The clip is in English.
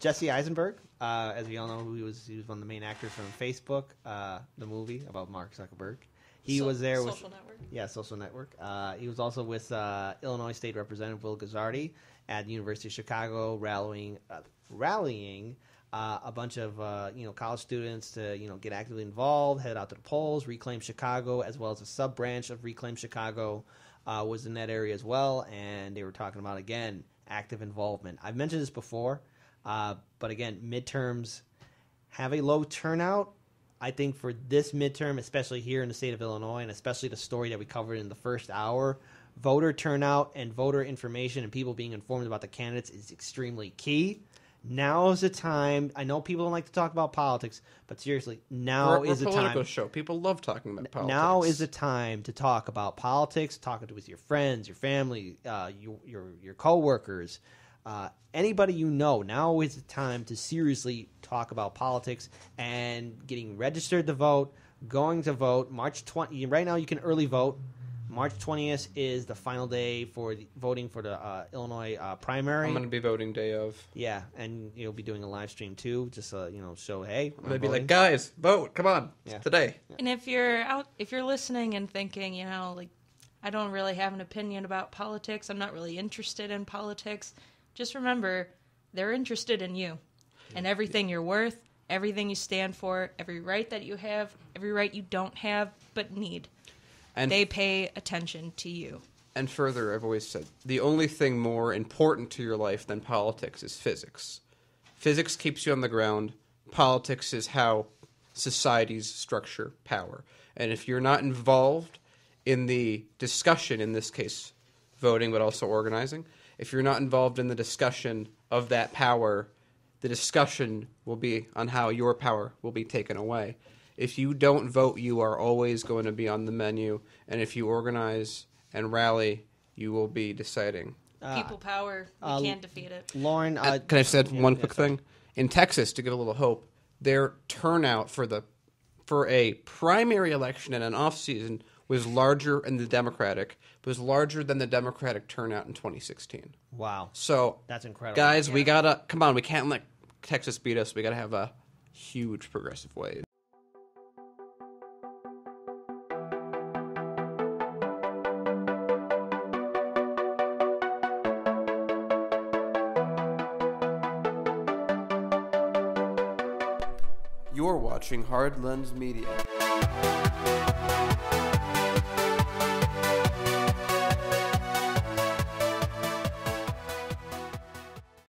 Jesse Eisenberg, as we all know, he was one of the main actors from Facebook, the movie about Mark Zuckerberg. He was there with Social Network. Yeah, Social Network. He was also with Illinois State Representative Will Guzzardi at the University of Chicago, rallying a bunch of college students to get actively involved, head out to the polls, Reclaim Chicago, as well as a sub branch of Reclaim Chicago was in that area as well, and they were talking about again active involvement. I've mentioned this before, but again, midterms have a low turnout. I think for this midterm, especially here in the state of Illinois, and especially the story that we covered in the first hour, voter turnout and voter information and people being informed about the candidates is extremely key. Now is the time. I know people don't like to talk about politics, but seriously, now is the time. We're a political show. People love talking about politics. Now is the time to talk about politics, talk with your friends, your family, your coworkers, anybody you know. Now is the time to seriously talk about politics and getting registered to vote, going to vote. March 20. Right now, you can early vote. March 20th is the final day for voting for the Illinois primary. I'm going to be voting day of. Yeah, and you'll be doing a live stream too, just show, hey, I'm going to be like, guys, vote, come on, today. Yeah. And if you're listening and thinking, I don't really have an opinion about politics, I'm not really interested in politics, just remember, they're interested in you and everything you're worth, everything you stand for, every right that you have, every right you don't have but need. And they pay attention to you. And further, I've always said, the only thing more important to your life than politics is physics. Physics keeps you on the ground. Politics is how societies structure power. And if you're not involved in the discussion, in this case voting, but also organizing, if you're not involved in the discussion of that power, the discussion will be on how your power will be taken away. If you don't vote, you are always going to be on the menu. And if you organize and rally, you will be deciding. People power. We can't defeat it. Lauren, can I say one quick thing? In Texas, to give a little hope, their turnout for a primary election and an off-season was larger in the Democratic, was larger than the Democratic turnout in 2016. Wow. So that's incredible. Guys, we got to, come on, we can't let Texas beat us. We got to have a huge progressive wave. You're watching Hard Lens Media.